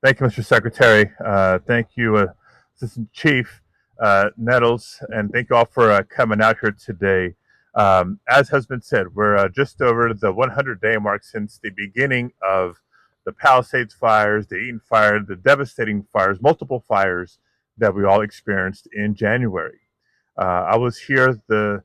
Thank you, Mr. Secretary. Thank you, Assistant Chief Nettles, and thank you all for coming out here today. As has been said, we're just over the 100-day mark since the beginning of the Palisades fires, the Eaton fire, the devastating fires, multiple fires that we all experienced in January. I was here the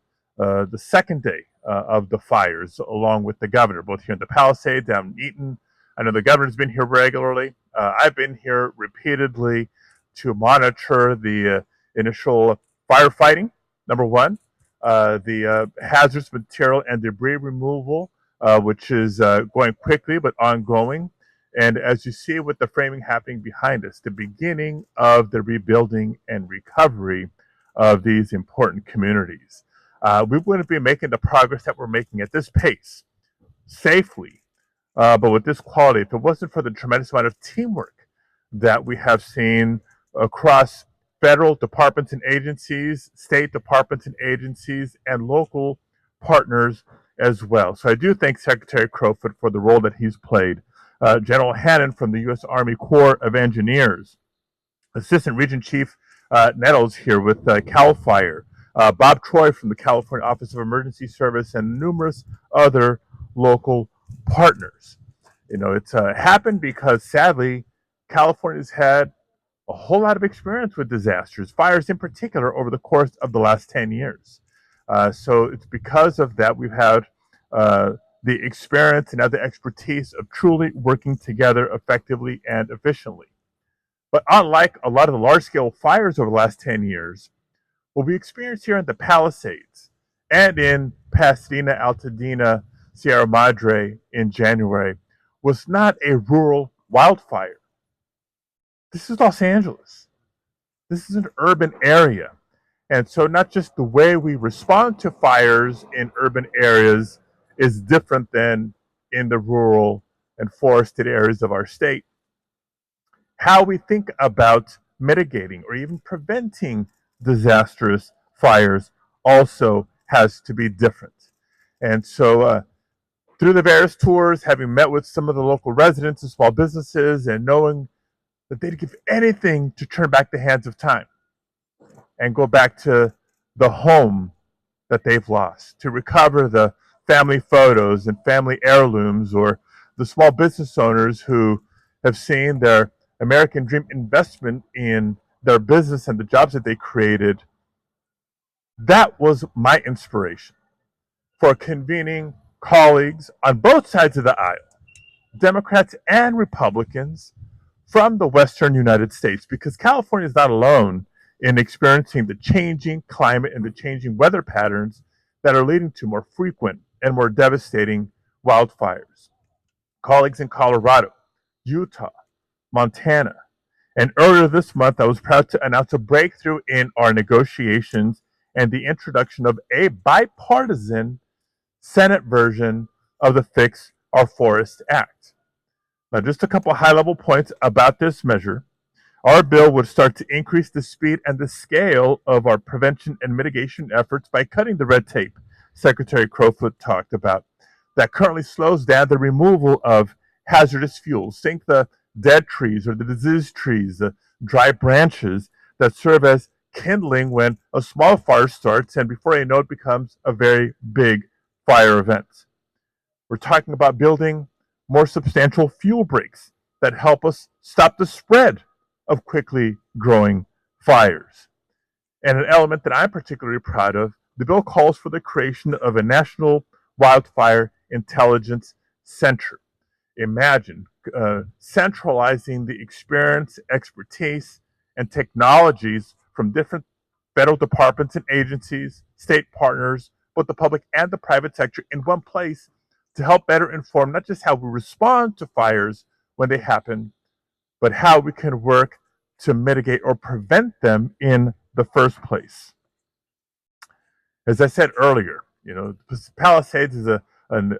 second day of the fires, along with the governor, both here in the Palisades, down in Eaton. I know the governor's been here regularly. I've been here repeatedly to monitor the initial firefighting, number one, the hazardous material and debris removal, which is going quickly but ongoing. And as you see with the framing happening behind us, the beginning of the rebuilding and recovery of these important communities. We wouldn't be making the progress that we're making at this pace safely, but with this quality, if it wasn't for the tremendous amount of teamwork that we have seen across federal departments and agencies, state departments and agencies, and local partners as well. So I do thank Secretary Crowfoot for the role that he's played. General Hannon from the U.S. Army Corps of Engineers, Assistant Region Chief Nettles here with CAL FIRE, Bob Troy from the California Office of Emergency Service, and numerous other local partners. You know, it's happened because sadly, California's had a whole lot of experience with disasters, fires in particular, over the course of the last 10 years. So it's because of that we've had the experience and the expertise of truly working together effectively and efficiently. But unlike a lot of the large scale fires over the last 10 years, what we experienced here in the Palisades and in Pasadena, Altadena, Sierra Madre in January was not a rural wildfire. This is Los Angeles. This is an urban area. And so, not just the way we respond to fires in urban areas is different than in the rural and forested areas of our state. How we think about mitigating or even preventing disastrous fires also has to be different. And so, through the various tours, having met with some of the local residents and small businesses, and knowing that they'd give anything to turn back the hands of time and go back to the home that they've lost, to recover the family photos and family heirlooms, or the small business owners who have seen their American dream investment in their business and the jobs that they created. That was my inspiration for convening colleagues on both sides of the aisle, Democrats and Republicans, from the Western United States, because California is not alone in experiencing the changing climate and the changing weather patterns that are leading to more frequent and more devastating wildfires. Colleagues in Colorado, Utah, Montana, and earlier this month, I was proud to announce a breakthrough in our negotiations and the introduction of a bipartisan Senate version of the Fix Our Forest Act. Now, just a couple high-level points about this measure. Our bill would start to increase the speed and the scale of our prevention and mitigation efforts by cutting the red tape Secretary Crowfoot talked about that currently slows down the removal of hazardous fuels. Think the dead trees or the diseased trees, the dry branches that serve as kindling when a small fire starts, and before you know it becomes a very big fire event. We're talking about building more substantial fuel breaks that help us stop the spread of quickly growing fires. And an element that I'm particularly proud of, the bill calls for the creation of a National Wildfire Intelligence Center. Imagine centralizing the experience, expertise, and technologies from different federal departments and agencies, state partners, both the public and the private sector, in one place to help better inform not just how we respond to fires when they happen, but how we can work to mitigate or prevent them in the first place. As I said earlier, you know, Palisades is a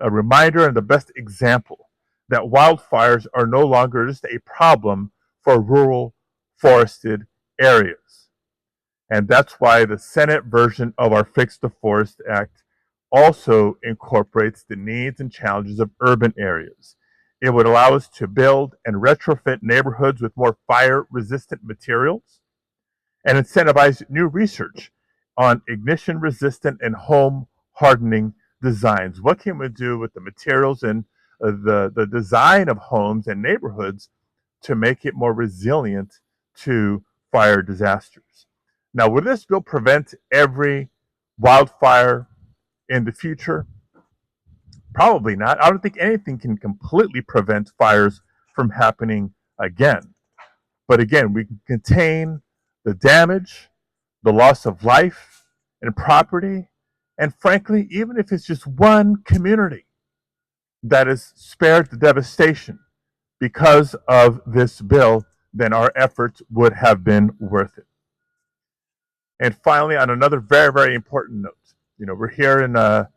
reminder and the best example that wildfires are no longer just a problem for rural forested areas. And that's why the Senate version of our Fix the Forest Act also incorporates the needs and challenges of urban areas. It would allow us to build and retrofit neighborhoods with more fire-resistant materials and incentivize new research on ignition-resistant and home-hardening designs. What can we do with the materials and the design of homes and neighborhoods to make it more resilient to fire disasters? Now, will this bill prevent every wildfire in the future? Probably not. I don't think anything can completely prevent fires from happening again. But again, we can contain the damage, the loss of life and property, and frankly, even if it's just one community that is spared the devastation because of this bill, then our efforts would have been worth it. And finally, on another very, very important note, we're here in the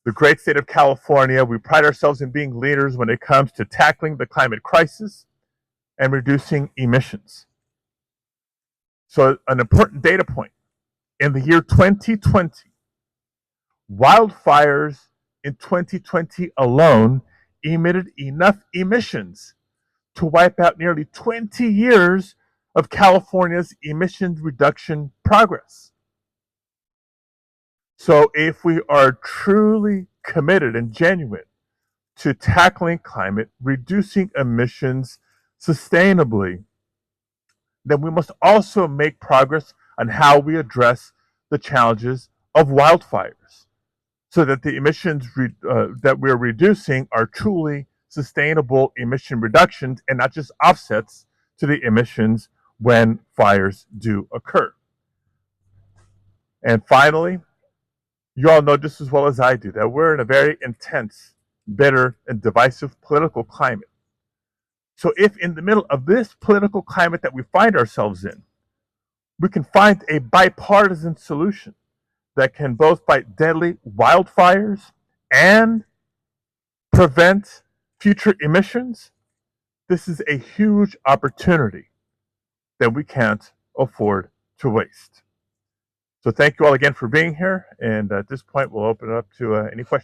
great state of California. We pride ourselves in being leaders when it comes to tackling the climate crisis and reducing emissions. So, an important data point in the year 2020, wildfires in 2020 alone emitted enough emissions to wipe out nearly 20 years of California's emissions reduction progress. So, if we are truly committed and genuine to tackling climate, reducing emissions sustainably, then we must also make progress on how we address the challenges of wildfires so that the emissions that we're reducing are truly sustainable emission reductions and not just offsets to the emissions when fires do occur. And finally, you all know just as well as I do that we're in a very intense, bitter, and divisive political climate. So if in the middle of this political climate that we find ourselves in, we can find a bipartisan solution that can both fight deadly wildfires and prevent future emissions, this is a huge opportunity that we can't afford to waste. So thank you all again for being here. And at this point, we'll open it up to any questions.